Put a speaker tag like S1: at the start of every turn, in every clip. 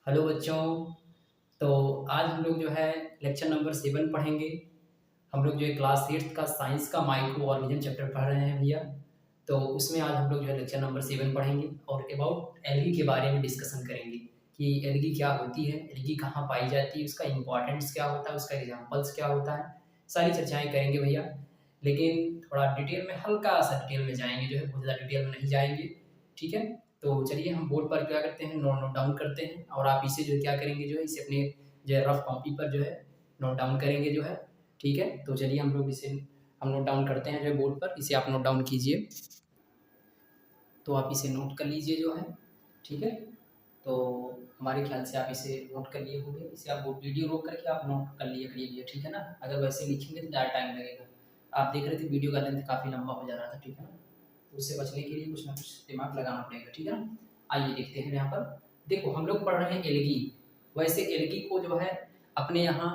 S1: Hello बच्चों। तो आज हम लोग जो है लेक्चर नंबर 7 पढ़ेंगे। हम लोग जो है क्लास 8 का साइंस का माइक्रो ऑर्गेनिज्म चैप्टर पढ़ रहे हैं भैया। तो उसमें आज हम लोग जो है लेक्चर नंबर 7 पढ़ेंगे और अबाउट एल्गी के बारे में डिस्कशन करेंगे कि एल्गी क्या होती है, एल्गी कहाँ पाई जाती है, उसका इंपॉर्टेंस क्या होता है, उसका एग्जाम्पल्स क्या होता है, सारी चर्चाएँ करेंगे भैया। लेकिन थोड़ा डिटेल में, हल्का सा डिटेल में जाएंगे, जो है बहुत ज़्यादा डिटेल में नहीं जाएंगे। ठीक है। तो चलिए हम बोर्ड पर क्या करते हैं, नोट डाउन करते हैं और आप इसे जो है क्या करेंगे, जो है इसे अपने जो है रफ कॉपी पर जो है नोट डाउन करेंगे जो है। ठीक है। तो चलिए हम लोग इसे हम नोट डाउन करते हैं जो है बोर्ड पर, इसे आप नोट डाउन कीजिए। तो आप इसे नोट कर लीजिए जो है। ठीक है। तो हमारे ख्याल से आप इसे नोट कर लिए होंगे, इसे आप वीडियो रोक करके आप नोट कर लिए करिए। ठीक है ना। अगर वैसे लिखेंगे तो ज़्यादा टाइम लगेगा। आप देख रहे थे वीडियो का लेंथ काफ़ी लंबा हो जा रहा था। ठीक है ना। तो उससे बचने के लिए कुछ ना कुछ दिमाग लगाना पड़ेगा। ठीक है ना। आइए देखते हैं यहाँ पर। देखो हम लोग पढ़ रहे हैं एल्गी। वैसे एल्गी को जो है अपने यहाँ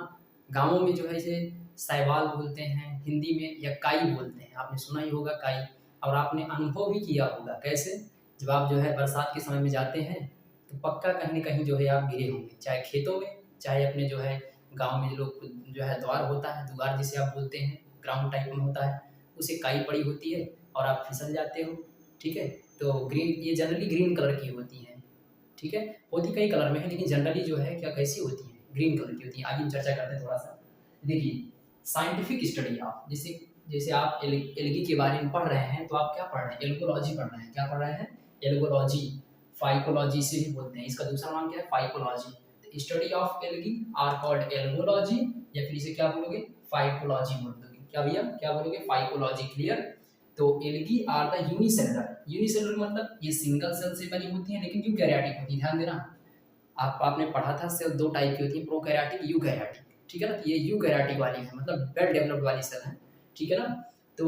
S1: गाँवों में जो है इसे शैवाल बोलते हैं, हिंदी में, या काई बोलते हैं। आपने सुना ही होगा काई। और आपने अनुभव भी किया होगा। कैसे? जब आप जो है बरसात के समय में जाते हैं तो पक्का कहीं न कहीं जो है आप गिरे होंगे, चाहे खेतों में, चाहे अपने जो है गाँव में जो लोग जो है द्वार होता है, दुआर जिसे आप बोलते हैं, ग्राउंड टाइप में होता है, उसे काई पड़ी होती है और आप फिसल जाते हो। ठीक है। तो ग्रीन, ये जनरली ग्रीन कलर की होती हैं। ठीक है। होती कई कलर में है लेकिन जनरली जो है क्या कैसी होती है, ग्रीन कलर की होती है। आगे हम चर्चा करते हैं थोड़ा सा। देखिए साइंटिफिक स्टडी, आप जैसे जैसे आप एल्गी के बारे में पढ़ रहे हैं तो आप क्या पढ़ रहे हैं, एल्गोलॉजी पढ़ रहे हैं। क्या पढ़ रहे हैं? एल्गोलॉजी। फाइकोलॉजी से भी बोलते हैं, इसका दूसरा नाम क्या है? Phycology. Study of algae are called algology, या फिर इसे क्या बोलोगे? फाइकोलॉजी बोलोगे। क्या भैया, क्या बोलोगे? फाइकोलॉजी। क्लियर। तो algae are the unicellular. Unicellular मतलब ये सिंगल सेल से बनी होती है लेकिन यूकैरियोटिक होती है। ध्यान देना, आपने पढ़ा था सेल दो टाइप की होती है, प्रोकैरियोटिक, यूकैरियोटिक। ठीक है ना। तो ये यूकैरियोटिक वाली है, मतलब वेल डेवलप्ड वाली सेल है। ठीक है ना। तो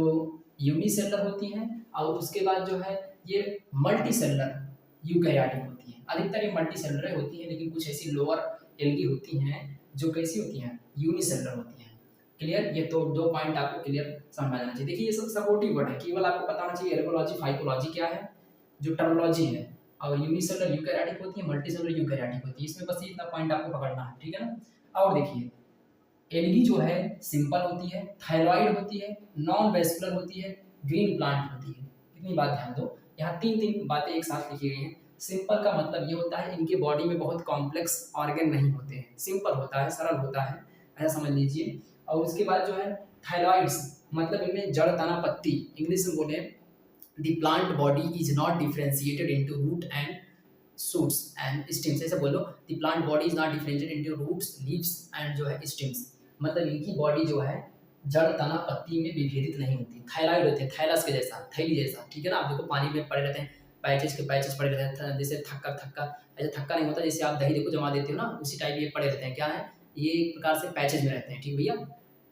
S1: यूनिसेलुलर होती हैं और उसके बाद जो है ये मल्टी सेलुलर यूकैरियोटिक होती हैं। अधिकतर ये मल्टी सेलुलर होती हैं, लेकिन कुछ ऐसी लोअर एल्गी होती हैं जो कैसी होती हैं, यूनिसेलुलर होती हैं। क्लियर। ये तो दो पॉइंट आपको क्लियर समझ में आना चाहिए। देखिए ये सब सपोर्टिव वर्ड है, केवल आपको पता होना चाहिए एर्गोलॉजी फाइकोलॉजी क्या है, जो टर्मोलॉजी है। और यूनिसेलुलर यूकैरियोटिक होती है, मल्टीसेलुलर यूकैरियोटिक होती है। इसमें बस ये इतना पॉइंट आपको पकड़ना है। ठीक है ना। और देखिए एल्गी जो है सिंपल होती है, थायरॉइड होती है, नॉन वेस्कुलर होती है, ग्रीन प्लांट होती है। इतनी बात ध्यान दो, यहाँ तीन तीन बातें एक साथ लिखी गई हैं। सिंपल का मतलब ये होता है इनके बॉडी में बहुत कॉम्प्लेक्स ऑर्गन नहीं होते हैं, सिंपल होता है, सरल होता है, ऐसा समझ लीजिए। और उसके बाद जो है थायरॉइड्स, मतलब इनमें जड़, तना, पत्ती, इंग्लिश में बोले the plant body is not differentiated into root and shoots and stems. ऐसे बोलो, the plant body is not differentiated into roots, leaves and जो है स्टेम्स। मतलब इनकी बॉडी जो है जड़, तना, पत्ती में विभेदित नहीं होती। थायराइड होते हैं, थाइलस के जैसा, थैली जैसा। ठीक है ना। आप देखो पानी में पड़े रहते हैं, पैचेस के पैचेस पड़े रहते हैं, जैसे थक्का थक्का, ऐसे थक्का नहीं होता, जैसे आप दही देखो जमा देते हो ना, उसी टाइप ये पड़े रहते हैं। क्या है? ये एक प्रकार से पैचेज में रहते हैं। ठीक भैया।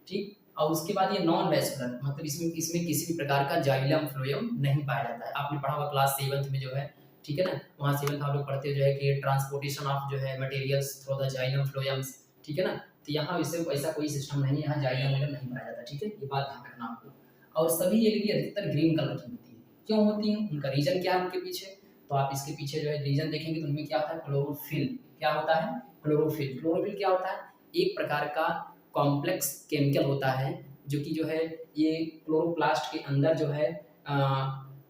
S1: ठीक। और उसके बाद ये नॉन वेस्कुलर, मतलब इसमें इसमें किसी भी प्रकार का जाइलम फ्लोएम नहीं पाया जाता है। आपने पढ़ा होगा क्लास 7 में जो है। ठीक है ना। वहाँ 7 आप लोग पढ़ते हो जो है कि ट्रांसपोर्टेशन ऑफ जो है materials through the xylem phloems. ठीक है ना। तो यहाँ वैसे ऐसा कोई सिस्टम नहीं है, यहाँ जाइलम वगैरह नहीं पाया जाता। ठीक है, ये बात ध्यान रखना आपको। और सभी एल्गी अधिकतर ग्रीन कलर की होती है। क्यों होती है? उनका रीजन क्या है उनके पीछे? तो आप इसके पीछे जो है रीजन देखेंगे तो उनमें क्या होता है, क्लोरोफिल। क्या होता है? क्लोरोफिल। क्लोरोफिल क्या होता है? एक प्रकार का कॉम्प्लेक्स केमिकल होता है जो कि जो है ये क्लोरोप्लास्ट के अंदर जो है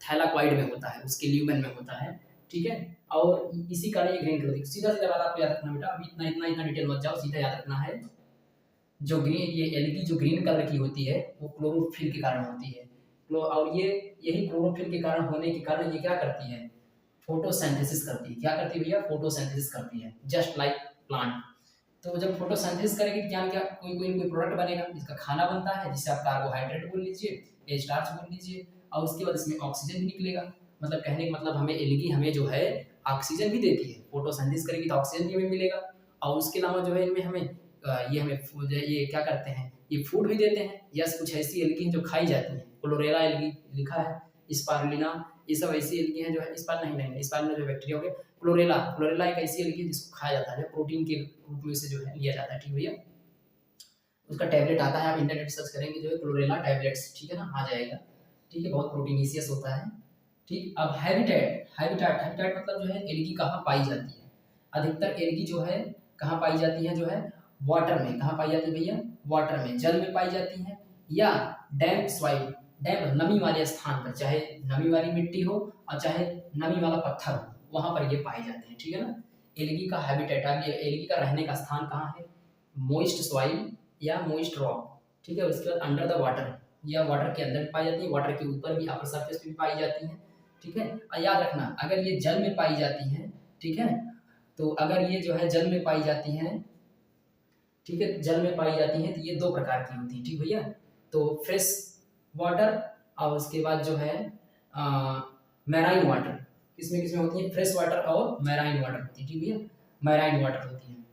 S1: थैलाकॉइड में होता है, उसके ल्यूमेन में होता है। ठीक है। और इसी कारण ये ग्रीन कलर। सीधा सीधा बात आपको याद रखना बेटा, अभी इतना इतना इतना डिटेल मत जाओ, सीधा याद रखना है। जो ग्रीन, ये एल्गी जो ग्रीन कलर की होती है वो क्लोरोफिल के कारण होती है। और ये यही क्लोरोफिल के कारण होने के कारण ये क्या करती है, फोटोसिंथेसिस करती है। क्या करती है भैया? फोटोसिंथेसिस करती है, जस्ट लाइक प्लांट। तो जब फोटोसिंथेसिस करेगी तो क्या क्या कोई कोई कोई प्रोडक्ट बनेगा, जिसका खाना बनता है, जिसे आप कार्बोहाइड्रेट बोल लीजिए या स्टार्च बोल लीजिए। और उसके बाद इसमें ऑक्सीजन भी निकलेगा। मतलब कहने का मतलब हमें एल्गी हमें जो है ऑक्सीजन भी देती है, फोटोसिंथेसिस करेगी तो ऑक्सीजन भी हमें मिलेगा। और उसके अलावा जो है इनमें हमें ये हमें ये क्या करते हैं, ये फूड भी देते हैं। यस, कुछ ऐसी एल्गी हैं जो खाई जाती हैं, क्लोरेला एल्गी लिखा है, स्पारुलिना, ये सब ऐसी एल्गी हैं जो है, स्पारुलिना जो बैक्टीरिया हो गया। क्लोरेला, क्लोरेला एक ऐसी एल्गी है जिसको खाया जाता है, जो प्रोटीन के रूप में से जो है लिया जाता है। ठीक भैया। उसका टैबलेट आता है, आप इंटरनेट सर्च करेंगे जो है क्लोरेला टैबलेट्स। ठीक है ना, आ जाएगा। ठीक है, बहुत प्रोटीनिशियस होता है। ठीक। अब हैबिटेट, हैबिटेट हैबिटेट मतलब जो है एल्गी कहाँ पाई जाती है। अधिकतर एलगी जो है कहाँ पाई जाती है, जो है वाटर में। कहाँ पाई जाती है भैया, वाटर में, जल में पाई जाती है, या डैम्प सॉइल, डैम्प नमी वाले स्थान पर, चाहे नमी वाली मिट्टी हो और चाहे नमी वाला पत्थर हो, वहां पर ये पाए जाते हैं, ठीक है ना। एलगी का हैबिटेट, एलगी का रहने का स्थान कहाँ है, मोइस्ट सॉइल या मोइस्ट रॉक, ठीक है। उसके बाद अंडर द वाटर, या वाटर के अंदर पाई जाती है, वाटर के ऊपर भी, अपर सरफेस पे भी पाई जाती है, ठीक है। और याद रखना, अगर ये जल में पाई जाती है, ठीक है, तो अगर ये जो है जल में पाई जाती हैं, ठीक है, जल में पाई जाती हैं, तो ये दो प्रकार की होती हैं, ठीक भैया। तो फ्रेश वाटर और उसके बाद जो है मैराइन वाटर, किसमें किसमें होती है, फ्रेश वाटर और मैराइन वाटर होती है, ठीक भैया, मैराइन वाटर होती है,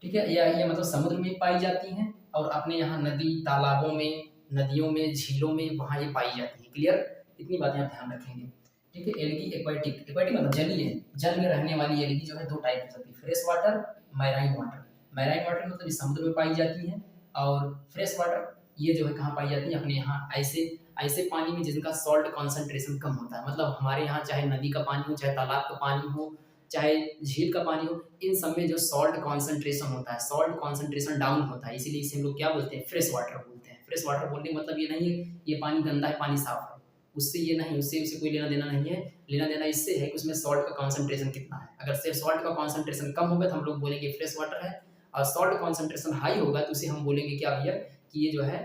S1: ठीक है। ये मतलब समुद्र में पाई जाती हैं, और अपने यहाँ नदी तालाबों में, नदियों में, झीलों में, वहाँ ये पाई जाती है। क्लियर, इतनी बातें आप ध्यान रखेंगे, ठीक है। एलगी एक्वाटिक, एक्वाटिक मतलब जलीय, जल में रहने वाली एलगी जो है दो टाइप की होती है, fresh water, marine water. Marine water मतलब इस समुद्र में पाई जाती है, और फ्रेश वाटर ये जो है कहाँ पाई जाती है, अपने यहाँ ऐसे ऐसे पानी में जिनका सॉल्ट कॉन्सेंट्रेशन कम होता है। मतलब हमारे यहाँ चाहे नदी का पानी हो, चाहे तालाब का पानी हो, चाहे झील का पानी हो, इन सब में जो सॉल्ट कॉन्सेंट्रेशन होता है, सॉल्ट कॉन्सेंट्रेशन डाउन होता है, इसीलिए इसे हम लोग क्या बोलते हैं, फ्रेश वाटर बोलते हैं। फ्रेश वाटर बोलने का मतलब ये नहीं है ये पानी गंदा है, पानी साफ है, उससे ये नहीं, उससे उसे कोई लेना देना नहीं है। लेना देना इससे है कि उसमें सॉल्ट का कॉन्सेंट्रेशन कितना है। अगर से सॉल्ट का कॉन्सेंट्रेशन कम होगा तो हम लोग बोलेंगे फ्रेश वाटर है, और सॉल्ट कॉन्सेंट्रेशन हाई होगा तो उसे हम बोलेंगे क्या भैया, कि ये जो है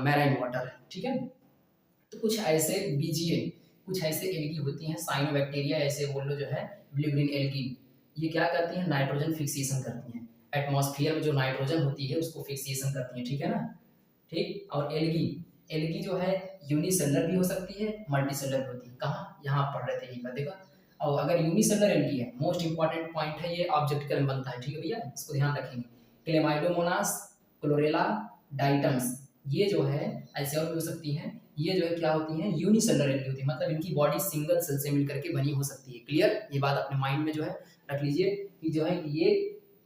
S1: मैराइन वाटर है, ठीक है। तो कुछ ऐसे बीजीए, कुछ ऐसे एल्गी होती हैं, साइनोबैक्टीरिया ऐसे बोल लो, जो है ब्लू ग्रीन एल्गी, ये क्या करती हैं, नाइट्रोजन फिक्सेशन करती हैं। एटमॉस्फेयर में जो नाइट्रोजन होती है उसको फिक्सेशन करती हैं, ठीक है ना, ठीक। और एल्गी, एल्गी जो है यूनिसेलुलर भी हो सकती है, मल्टीसेलुलर भी होती है। कहाँ, यहाँ आप पढ़ रहे थे, ये का देखा। और अगर यूनिसेलुलर एल्गी है, मोस्ट इंपॉर्टेंट पॉइंट है, ये ऑब्जेक्टिव में बनता है, ठीक है भैया, इसको ध्यान रखेंगे। क्लेमाइडोमोनास, क्लोरेला, डाइटम्स, ये जो है ऐसे और भी हो सकती हैं। ये जो है क्या होती हैं, यूनिसेलुलर एल्गी होती है, मतलब इनकी बॉडी सिंगल सेल से मिलकर के बनी हो सकती है। क्लियर, ये बात अपने माइंड में जो है रख लीजिए कि जो है ये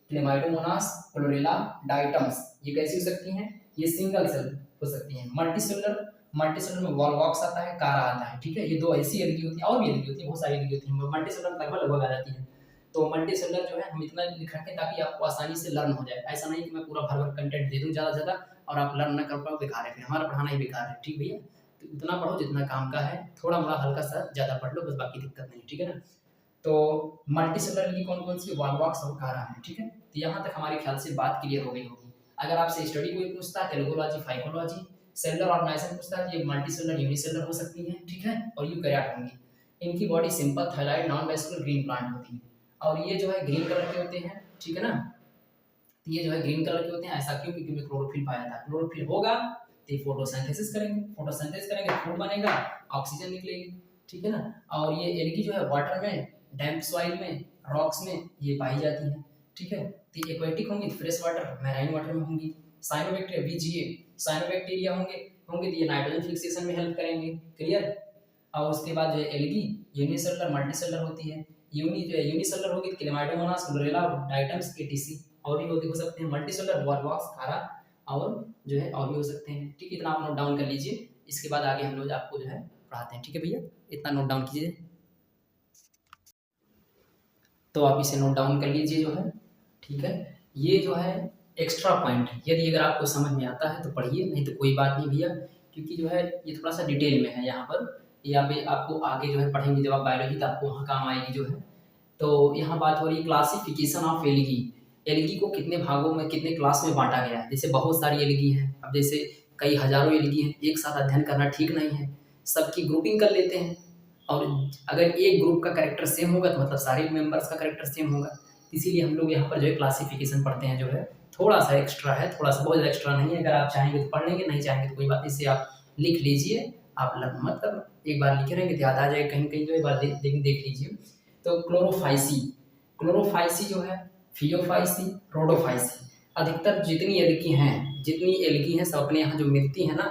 S1: क्लेमाइडोमोनास, क्लोरेला, डाइटम्स, ये कैसी हो सकती हैं, ये सिंगल सेल हो सकती हैं। मल्टीसेलुलर, मल्टीसेलुलर में वॉलवॉक्स आता है, कारा आता है, ठीक है। ये दो ऐसी एल्गी होती है, और भी एल्गी होती है, बहुत सारी एल्गी होती है, मल्टीसेलुलर लगभग लगभग आ जाती है। तो मल्टीसेलुलर जो है हम इतना लिख रखें ताकि आपको आसानी से लर्न हो जाए। ऐसा नहीं कि मैं पूरा भर भर कंटेंट दे दूं ज़्यादा से ज़्यादा और आप लर्न ना कर पाओ, बेकार है, फिर हमारा पढ़ाना ही बेकार है, ठीक भैया। तो उतना पढ़ो जितना काम का है, थोड़ा मोड़ा हल्का सा ज़्यादा पढ़ लो बस, बाकी दिक्कत नहीं, ठीक है ना। तो मल्टीसेलुलर एल्गी कौन कौन सी, वॉलवॉक्स और कारा है, ठीक है। तो यहाँ तक हमारे ख्याल से बात क्लियर हो गई होगी। अगर आपसे स्टडी कोई पूछता है, एल्गोलॉजी, फाइकोलॉजी, सेलुलर ऑर्गेनाइजेशन पूछता है, तो ये मल्टीसेलुलर, यूनिसेलुलर हो सकती है, ठीक है, और यूकैरियोट होंगी। इनकी body simple thyroid non vascular green plant होती है, और ये जो है ग्रीन कलर के होते हैं, ठीक है ना। तो ये जो है ग्रीन कलर के होते हैं, ऐसा क्यों, क्योंकि इनमें क्लोरोफिल पाया था। क्लोरोफिल होगा तो ये फोटोसिंथेसिस करेंगे, फोटोसिंथेसिस करेंगे, फूड बनेगा, ऑक्सीजन निकलेगी, ठीक है ना। और ये एल्गी जो है वाटर में, डैम्प सॉइल में, रॉक्स में ये पाई जाती है, ठीक है। तो ये एक्वेटिक होंगी, फ्रेश वाटर, मैराइन वाटर में होंगी। साइनोबैक्टीरिया, बीजीए, साइनोबैक्टीरिया होंगे होंगे तो ये नाइट्रोजन फिक्सेशन में हेल्प करेंगे। क्लियर। और उसके बाद जो है एल्गी यूनिसेलुलर, मल्टीसेलुलर होती है। यूनिसेलुलर होगी तो क्लेमाइडोमोनास, क्लोरेला, डाइटम्स, एटीसी, और भी हो सकते हैं। मल्टीसेलुलर वॉलवॉक्स, कारा, और जो है और भी हो सकते हैं, ठीक है। इतना आप नोट डाउन कर लीजिए, इसके बाद आगे हम लोग आपको जो है पढ़ाते हैं, ठीक है भैया, इतना नोट डाउन कीजिए। तो आप इसे नोट डाउन कर लीजिए जो है, ठीक है। ये जो है एक्स्ट्रा पॉइंट, यदि अगर आपको समझ में आता है तो पढ़िए, नहीं तो कोई बात नहीं भैया, क्योंकि जो है ये थोड़ा सा डिटेल में है यहाँ पर। यहाँ पे आपको आगे जो है पढ़ेंगे जब आप बायोलॉजी, तो आपको वहाँ काम आएगी जो है। तो यहाँ बात हो रही है क्लासिफिकेशन ऑफ एल्गी। एल्गी को कितने भागों में, कितने क्लास में बांटा गया है। जैसे बहुत सारी एल्गी हैं, अब जैसे कई हजारों एल्गी हैं, एक साथ अध्ययन करना ठीक नहीं है, सबकी ग्रुपिंग कर लेते हैं। और अगर एक ग्रुप का कैरेक्टर सेम होगा तो मतलब सारे मेंबर्स का कैरेक्टर सेम होगा, इसीलिए हम लोग यहाँ पर जो है क्लासिफिकेशन पढ़ते हैं, जो है थोड़ा सा एक्स्ट्रा है, थोड़ा सा, बहुत ज़्यादा एक्स्ट्रा नहीं है। अगर आप चाहेंगे तो पढ़ लेंगे, नहीं चाहेंगे तो कोई बात नहीं, इसे आप लिख लीजिए। आप मतलब एक बार लिखे रहेंगे तो याद आ जाएगा, कहीं कहीं जो एक बार देख लीजिए। तो क्लोरोफाइसी, क्लोरोफाइसी जो है, फियोफाइसी, रोडोफाइसी, अधिकतर जितनी एल्गी हैं, जितनी एल्गी हैं सब अपने यहाँ जो मिलती हैं ना,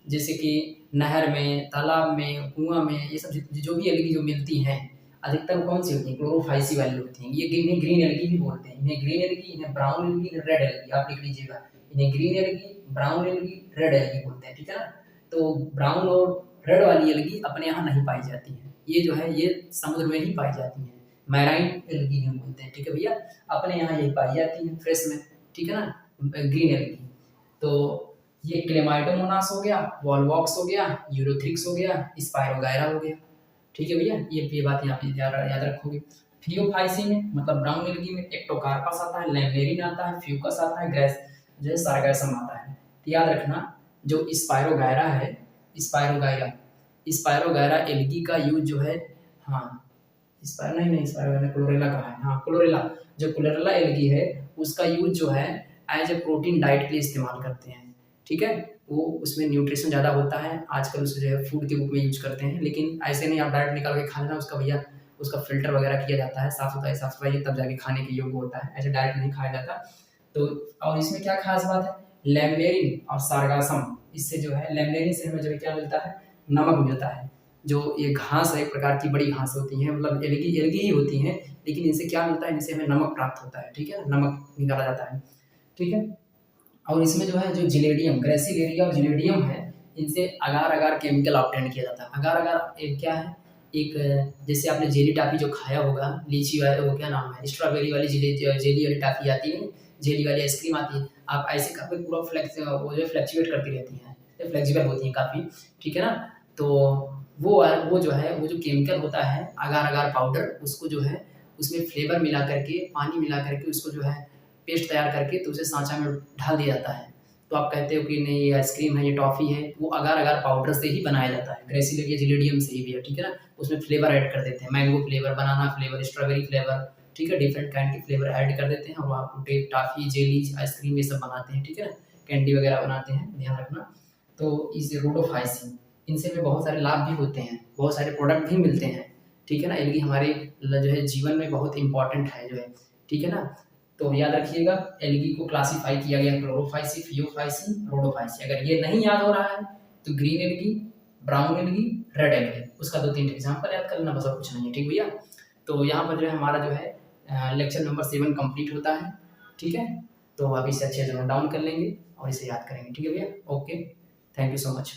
S1: जैसे कि नहर में, तालाब में, कुआं में, ये सब जो भी एल्गी जो मिलती हैं, अधिकतर कौन सी होती है, क्लोरोफाइसी वाली होती हैं। ये इन्हें ग्रीन एल्गी भी बोलते हैं, इन्हें ग्रीन एल्गी, इन्हें ब्राउन एल्गी, इन्हें रेड एल्गी, आप लिख लीजिएगा। इन्हें green algae, brown algae, red algae बोलते हैं, ठीक है ना। तो ब्राउन और रेड वाली एल्गी अपने यहाँ नहीं पाई जाती है, ये जो है ये समुद्र में ही पाई जाती है। मैराइन एल्गी हम बोलते हैं, ठीक है भैया। अपने यहाँ यही पाई जाती है फ्रेश में, ठीक है ना, ग्रीन एल्गी। तो ये क्लेमाइडोमोनास हो गया, वॉलवॉक्स हो गया, यूरोथ्रिक्स हो गया, स्पायरोगायरा हो गया, ठीक है भैया। ये बात यहाँ पे याद रखोगे। फियोफाइसी में मतलब ब्राउन एल्गी में एक्टोकार्पस आता है, लैमलेरिन आता है, फ्यूकस आता है, ग्रेस जो है सारगैसम आता है। तो याद रखना जो स्पायरोगायरा है, स्पायरोगायरा स्पायरोगायरा एल्गी का यूज जो है, हाँ स्पायरोगायरा क्लोरेला कहा है, हाँ क्लोरेला, जो क्लोरेला एल्गी है उसका यूज जो है एज ए प्रोटीन डाइट के लिए इस्तेमाल करते हैं, ठीक है। वो उसमें न्यूट्रिशन ज़्यादा होता है, आजकल उसे जो है फूड के रूप में यूज करते हैं, लेकिन ऐसे नहीं आप डायरेक्ट निकाल के खा लेना उसका भैया, उसका फिल्टर वगैरह किया जाता है, साफ सफाई तब जाके खाने के योग्य होता है, ऐसे डायरेक्ट नहीं खाया जाता। तो और इसमें क्या खास बात है, लैमलेरिन और सारगासम, इससे जो है लैमलेरिन से हमें जो क्या मिलता है, नमक मिलता है। जो ये घास है एक प्रकार की बड़ी घास होती है, मतलब एल्गी एल्गी ही होती हैं, लेकिन इनसे क्या मिलता है, इनसे हमें नमक प्राप्त होता है, ठीक है, नमक निकाला जाता है, ठीक है। और इसमें जो है जो जिलेडियम, ग्रेसिलेरिया और जिलेडियम है, इनसे अगार अगार केमिकल ऑब्टेन किया जाता है। अगार अगार एक क्या है, एक जैसे आपने जेली टाफी जो खाया होगा, लीची वाला वो क्या नाम है, स्ट्रॉबेरी वाली जेली वाली टाफी आती है, जेली वाली आइसक्रीम आती है, आप ऐसे काफ़ी पूरा वो जो फ्लैक्चुएट करती रहती हैं, फ्लेक्सिबल होती हैं काफ़ी, ठीक है ना। तो वो जो है वो जो केमिकल होता है अगार अगार पाउडर, उसको जो है उसमें फ्लेवर मिला करके, पानी मिला करके उसको जो है पेस्ट तैयार करके तो उसे सांचा में ढाल दिया जाता है। तो आप कहते हो कि नहीं ये आइसक्रीम है, ये टॉफ़ी है, वो अगार अगार पाउडर से ही बनाया जाता है, ग्रेसिलेरिया जिलेडियम से ही भी है, ठीक है ना। उसमें फ्लेवर ऐड कर देते हैं, mango flavour, banana flavour, strawberry flavour, ठीक है, डिफरेंट काइंड के फ्लेवर ऐड कर देते हैं और आप टॉफ़ी, जेली, आइसक्रीम ये सब बनाते हैं, ठीक है ना, कैंडी वगैरह बनाते हैं, ध्यान रखना। तो इस रोडोफाइसिन, इनसे हमें बहुत सारे लाभ भी होते हैं, बहुत सारे प्रोडक्ट भी मिलते हैं, ठीक है ना। एल्गी हमारे जो है जीवन में बहुत इंपॉर्टेंट है जो है, ठीक है ना। तो याद रखिएगा एल्गी को क्लासिफाई किया गया क्लोरोफाइसी, फियोफाइसी, रोडोफाइसी। अगर ये नहीं याद हो रहा है तो green algae, brown algae, red algae, उसका 2-3 एग्जाम्पल याद कर लेना, बस और कुछ नहीं है, ठीक भैया। तो यहाँ पर जो है हमारा जो है लेक्चर नंबर 7 कंप्लीट होता है, ठीक है। तो आप इसे अच्छे से नोट डाउन कर लेंगे और इसे याद करेंगे, ठीक है भैया। Okay, thank you so much.